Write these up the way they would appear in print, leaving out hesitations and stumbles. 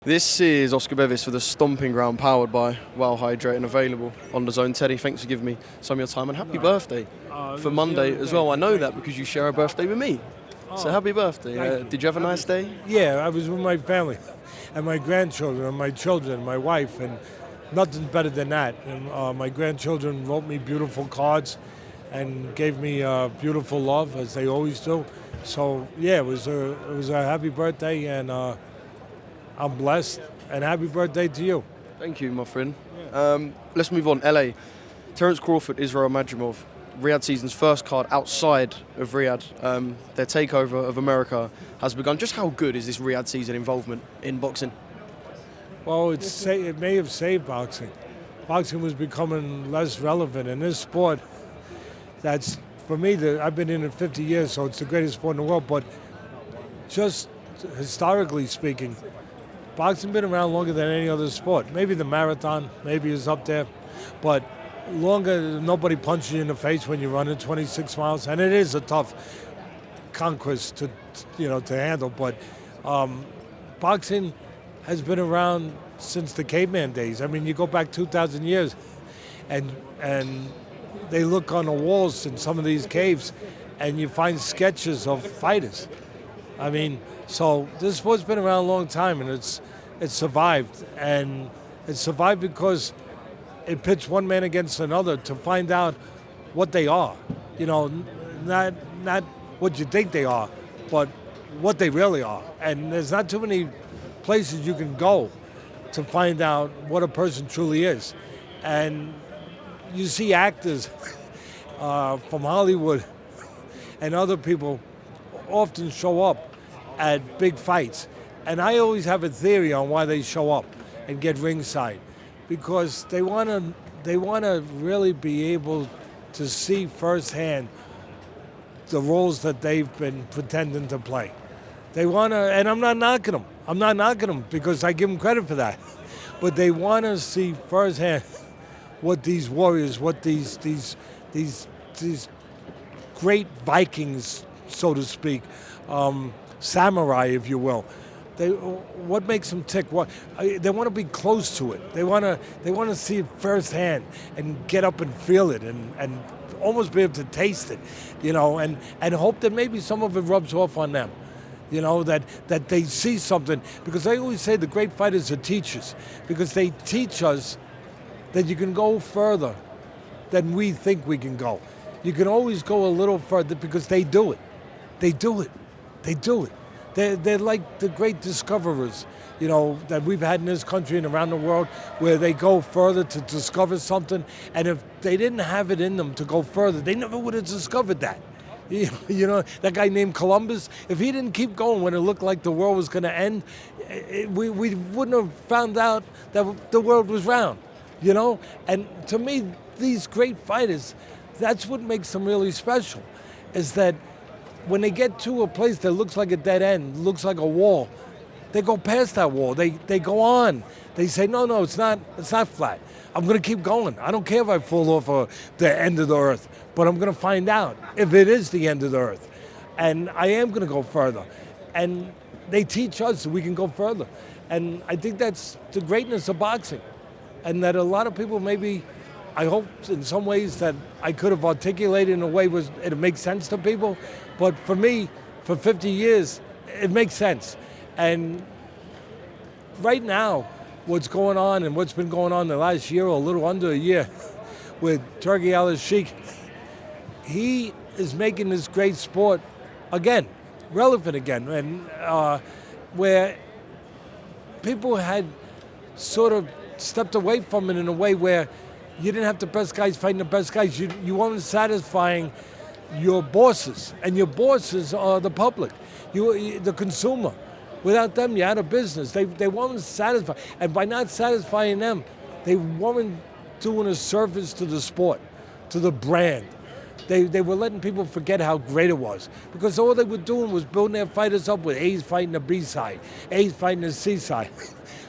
This is Oscar Bevis for the Stomping Ground, powered by Wow Hydrate and available on DAZN. Teddy, thanks for giving me some of your time, and happy birthday for Monday as well. I know that because you share a birthday with me. So happy birthday. Did you have a nice day? Yeah, I was with my family and my grandchildren and my children, my wife, and nothing's better than that. And my grandchildren wrote me beautiful cards and gave me beautiful love, as they always do. So yeah, it was a happy birthday, and I'm blessed, and happy birthday to you. Thank you, my friend. Let's move on. LA. Terence Crawford, Israil Madrimov. Riyadh season's first card outside of Riyadh. Their takeover of America has begun. Just how good is this Riyadh season involvement in boxing? Well, it may have saved boxing. Boxing was becoming less relevant in this sport. That's, for me, I've been in it 50 years, so it's the greatest sport in the world. But just historically speaking, boxing been around longer than any other sport. Maybe the marathon, maybe is up there, but longer. Nobody punches you in the face when you run in 26 miles, and it is a tough conquest to handle. But boxing has been around since the caveman days. I mean, you go back 2,000 years, and they look on the walls in some of these caves, and you find sketches of fighters. I mean, so this sport's been around a long time, and it's survived. And it survived because it pits one man against another to find out what they are. You know, not what you think they are, but what they really are. And there's not too many places you can go to find out what a person truly is. And you see actors from Hollywood and other people often show up at big fights. And I always have a theory on why they show up and get ringside, because they want to really be able to see firsthand the roles that they've been pretending to play. They want to, and I'm not knocking them. I'm not knocking them because I give them credit for that. But they want to see firsthand what these warriors, what these great Vikings, so to speak, samurai, if you will. What makes them tick? They want to be close to it. They want to see it firsthand and get up and feel it and almost be able to taste it, and hope that maybe some of it rubs off on them. That they see something, because I always say the great fighters are teachers, because they teach us that you can go further than we think we can go. You can always go a little further because they do it. They do it. They do it. They're like the great discoverers, that we've had in this country and around the world, where they go further to discover something, and if they didn't have it in them to go further, they never would have discovered that. That guy named Columbus, if he didn't keep going when it looked like the world was going to end, we wouldn't have found out that the world was round, And to me, these great fighters, that's what makes them really special, is that when they get to a place that looks like a dead end, looks like a wall, they go past that wall. They go on. They say, no, it's not flat. I'm going to keep going. I don't care if I fall off the end of the earth, but I'm going to find out if it is the end of the earth. And I am going to go further. And they teach us that we can go further. And I think that's the greatness of boxing. And that a lot of people maybe, I hope in some ways that I could have articulated in a way it makes sense to people. But for me, for 50 years, it makes sense. And right now, what's going on and what's been going on the last year, or a little under a year, with Turki Al-Sheikh, he is making this great sport again, relevant again, and where people had sort of stepped away from it in a way where you didn't have the best guys fighting the best guys. You weren't satisfying your bosses, and your bosses are the public, the consumer. Without them, you're out of business. They weren't satisfied, and by not satisfying them, they weren't doing a service to the sport, to the brand. They were letting people forget how great it was, because all they were doing was building their fighters up with A's fighting the B side, A's fighting the C side,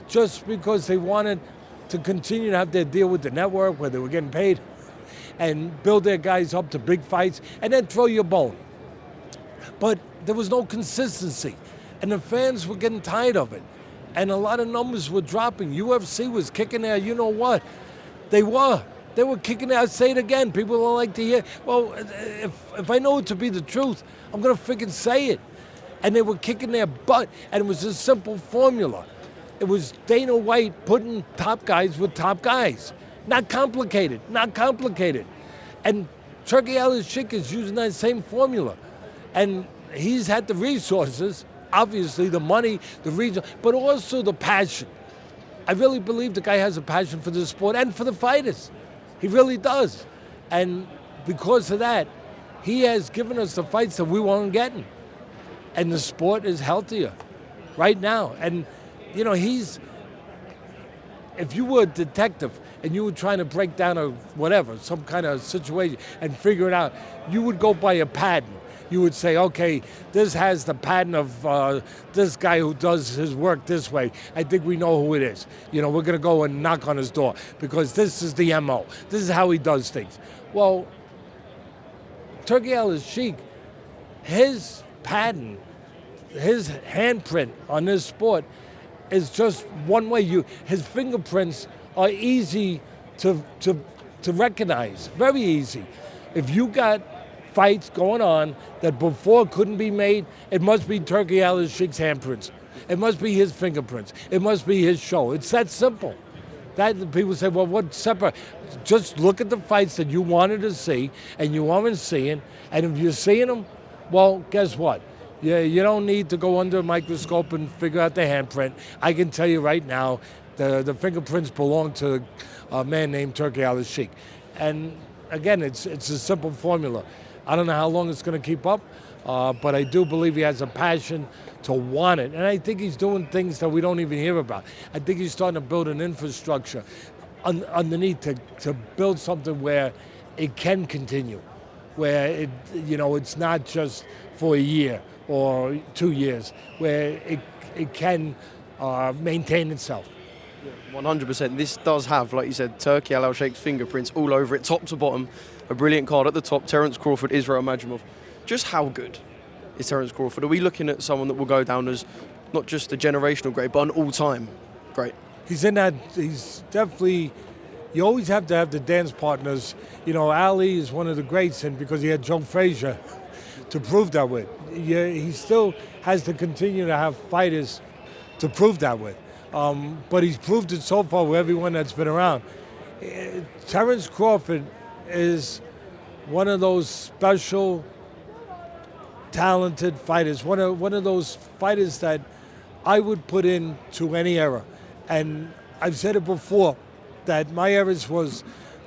just because they wanted to continue to have their deal with the network where they were getting paid, and build their guys up to big fights, and then throw you a bone. But there was no consistency, and the fans were getting tired of it. and a lot of numbers were dropping. UFC was kicking their, you know what? They were. They were kicking their, I'll say it again, people don't like to hear. Well, if I know it to be the truth, I'm going to freaking say it. And they were kicking their butt, and it was a simple formula. It was Dana White putting top guys with top guys. Not complicated, not complicated. And Turkey Al-Sheikh is using that same formula. And he's had the resources, obviously the money, the reason, but also the passion. I really believe the guy has a passion for the sport and for the fighters. He really does. And because of that, he has given us the fights that we weren't getting. And the sport is healthier right now. And, you know, if you were a detective and you were trying to break down some kind of situation and figure it out, you would go by a pattern. You would say, okay, this has the pattern of this guy who does his work this way. I think we know who it is. You know, we're going to go and knock on his door because this is the MO. This is how he does things. Well, Turkey Al-Sheikh, his pattern, his handprint on this sport is just one way. His fingerprints are easy to recognize, very easy. If you got fights going on that before couldn't be made, it must be Turkey Al-Sheikh's handprints. It must be his fingerprints. It must be his show. It's that simple. That people say, well, what's separate? Just look at the fights that you wanted to see and you weren't seeing, and if you're seeing them, well, guess what? You don't need to go under a microscope and figure out the handprint. I can tell you right now, the fingerprints belong to a man named Turkey Al-Sheikh. And again, it's a simple formula. I don't know how long it's going to keep up, but I do believe he has a passion to want it. And I think he's doing things that we don't even hear about. I think he's starting to build an infrastructure underneath to build something where it can continue, where it's not just for a year or 2 years, where it can maintain itself. 100%. This does have, like you said, Turkey Al-Sheikh's fingerprints all over it, top to bottom. A brilliant card at the top, Terence Crawford, Israil Madrimov. Just how good is Terence Crawford? Are we looking at someone that will go down as not just a generational great, but an all-time great? He's definitely, you always have to have the dance partners. You know, Ali is one of the greats, and because he had Joe Frazier to prove that with. He still has to continue to have fighters to prove that with. But he's proved it so far with everyone that's been around. Terence Crawford is one of those special, talented fighters. One of those fighters that I would put into any era. And I've said it before that my eras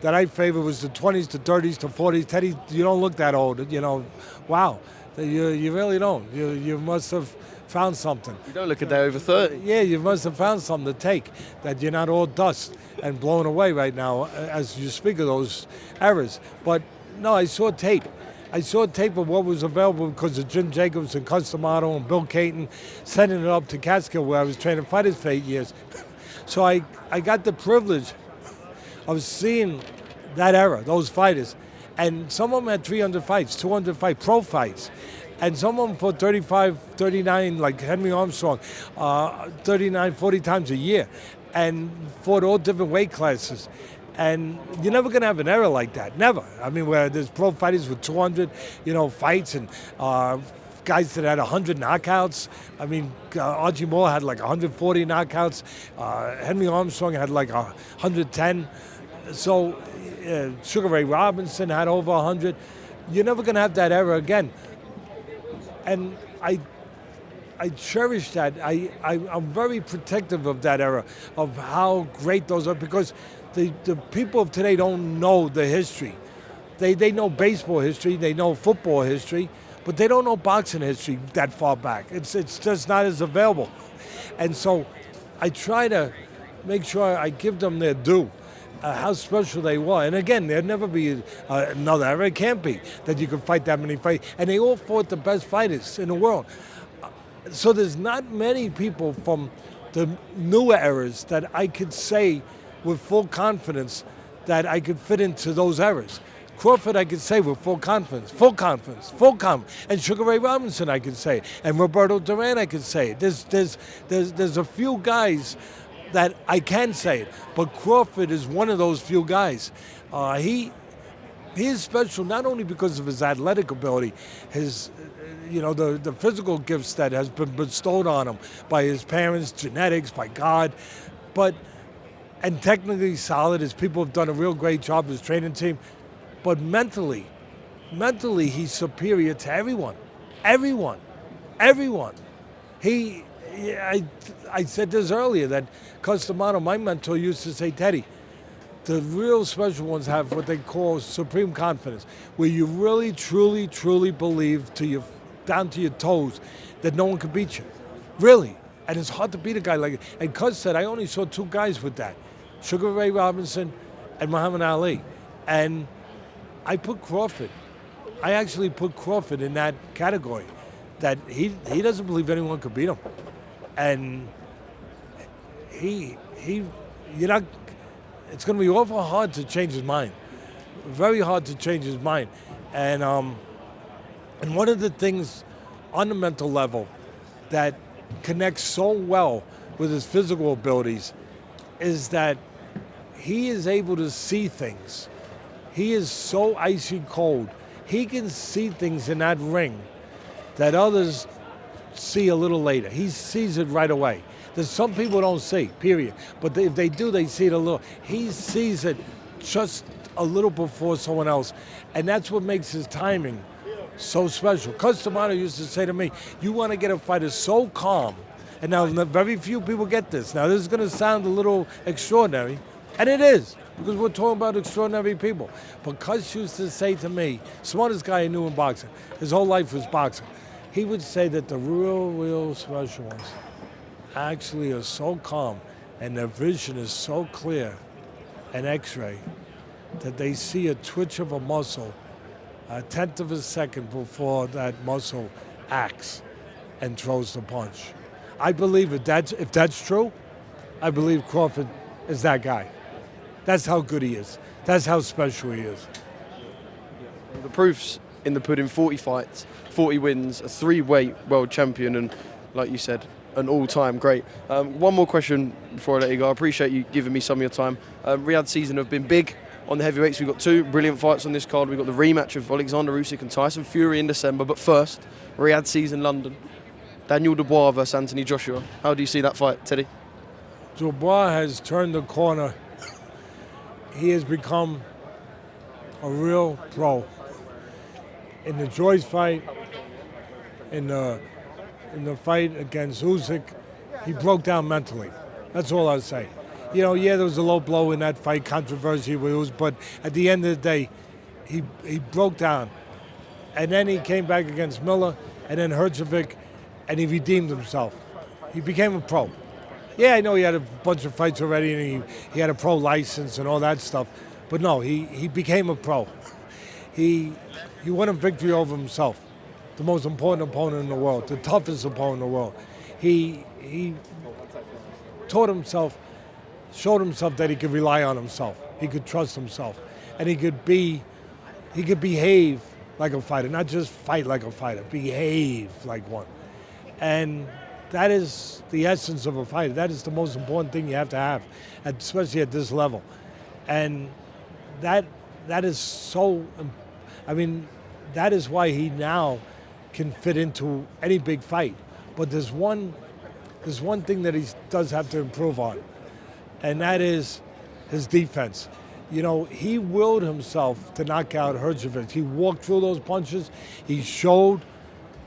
that I favor was the 20s to 30s to 40s. Teddy, you don't look that old. You know, wow, you really don't. You must have found something. You don't look a day over 30. Yeah, you must have found something to take, that you're not all dust and blown away right now as you speak of those eras. But no, I saw tape. I saw tape of what was available because of Jim Jacobs and Customato and Bill Caton sending it up to Catskill where I was training fighters for 8 years. So I got the privilege of seeing that era, those fighters. And some of them had 300 fights, 200 fights, pro fights. And some of them fought 35, 39, like Henry Armstrong, 39, 40 times a year, and fought all different weight classes. And you're never going to have an era like that, never. I mean, where there's pro fighters with 200, fights, and guys that had 100 knockouts. I mean, Archie Moore had like 140 knockouts. Henry Armstrong had like 110. So Sugar Ray Robinson had over 100. You're never going to have that era again. And I cherish that. I'm very protective of that era, of how great those are, because the people of today don't know the history. They know baseball history, they know football history, but they don't know boxing history that far back. It's just not as available. And so I try to make sure I give them their due. How special they were. And again, there'll never be another era. It can't be that you can fight that many fights. And they all fought the best fighters in the world. So there's not many people from the newer eras that I could say with full confidence that I could fit into those eras. Crawford, I could say with full confidence. And Sugar Ray Robinson, I could say. And Roberto Duran, I could say. There's a few guys that I can say it, but Crawford is one of those few guys. He is special not only because of his athletic ability, his the physical gifts that has been bestowed on him by his parents, genetics, by God, and technically solid. His people have done a real great job, his training team, but mentally he's superior to everyone. I said this earlier, that Customato, my mentor, used to say, Teddy, the real special ones have what they call supreme confidence, where you really, truly, truly believe down to your toes that no one can beat you. Really. And it's hard to beat a guy like it. And Cuz said, I only saw two guys with that, Sugar Ray Robinson and Muhammad Ali. And I actually put Crawford in that category, that he doesn't believe anyone could beat him. And it's going to be awful hard to change his mind. Very hard to change his mind. And one of the things on the mental level that connects so well with his physical abilities is that he is able to see things. He is so icy cold. He can see things in that ring that others see a little later. He sees it right away. There's some people don't see, period. But if they do, they see it a little. He sees it just a little before someone else. And that's what makes his timing so special. Customato used to say to me, you want to get a fighter so calm. And now very few people get this. Now this is going to sound a little extraordinary, and it is, because we're talking about extraordinary people. But Cus used to say to me, smartest guy I knew in boxing, his whole life was boxing, he would say that the real special ones actually are so calm and their vision is so clear, an x-ray, that they see a twitch of a muscle a tenth of a second before that muscle acts and throws the punch. I believe if that's true, I believe Crawford is that guy. That's how good he is. That's how special he is. The proof's in the pudding: 40 fights, 40 wins, a 3-weight world champion, and like you said, an all-time great. One more question before I let you go. I appreciate you giving me some of your time. Riyadh season have been big on the heavyweights. We've got 2 brilliant fights on this card. We've got the rematch of Alexander Usyk and Tyson Fury in December. But first, Riyadh season, London. Daniel Dubois versus Anthony Joshua. How do you see that fight, Teddy? Dubois has turned the corner. He has become a real pro. In the Joyce fight, in the fight against Usyk, he broke down mentally. That's all I'll say. There was a low blow in that fight, controversy with Usyk, but at the end of the day, he broke down. And then he came back against Miller, and then Herjavec, and he redeemed himself. He became a pro. Yeah, I know he had a bunch of fights already, and he had a pro license and all that stuff, but no, he became a pro. He won a victory over himself, the most important opponent in the world, the toughest opponent in the world. He taught himself, showed himself that he could rely on himself. He could trust himself, and he could behave like a fighter, not just fight like a fighter, behave like one. And that is the essence of a fighter. That is the most important thing you have to have, especially at this level. And that is so, that is why he now can fit into any big fight. But there's one thing that he does have to improve on, and that is his defense. He willed himself to knock out Herjavec. He walked through those punches. He showed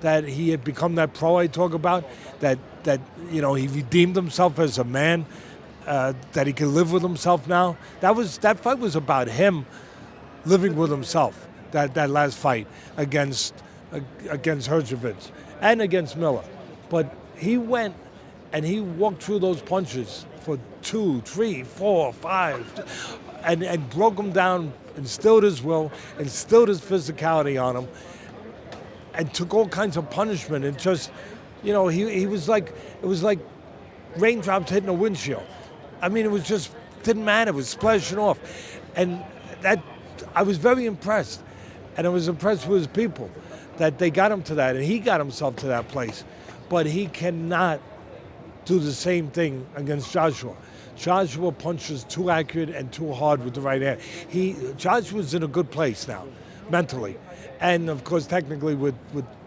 that he had become that pro I talk about, that he redeemed himself as a man, that he can live with himself now. That fight was about him living with himself, that last fight against Herjavec and against Miller. But he went and he walked through those punches for 2, 3, 4, 5, and broke them down, instilled his will, instilled his physicality on him, and took all kinds of punishment, and just, he was like, it was like raindrops hitting a windshield. It was just, didn't matter, it was splashing off. And that, I was very impressed, and I was impressed with his people that they got him to that, and he got himself to that place. But he cannot do the same thing against Joshua. Joshua punches too accurate and too hard with the right hand. Joshua's in a good place now, mentally, and of course technically with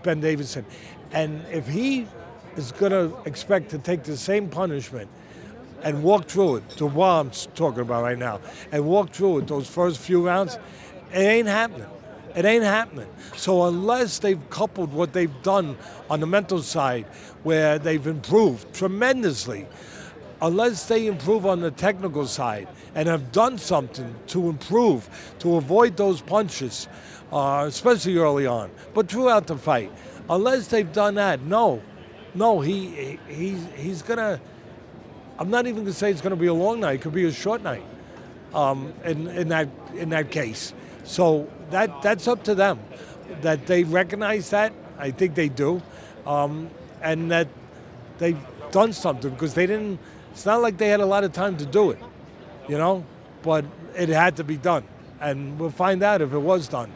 Ben Davison. And if he is going to expect to take the same punishment and walk through it, to what I'm talking about right now, and walk through it those first few rounds, it ain't happening. It ain't happening. So unless they've coupled what they've done on the mental side, where they've improved tremendously, unless they improve on the technical side and have done something to improve, to avoid those punches, especially early on, but throughout the fight, unless they've done that, no, he's gonna. I'm not even gonna say it's gonna be a long night. It could be a short night. In that case, so that's up to them. That they recognize that, I think they do, and that they've done something because they didn't. It's not like they had a lot of time to do it, but it had to be done, and we'll find out if it was done.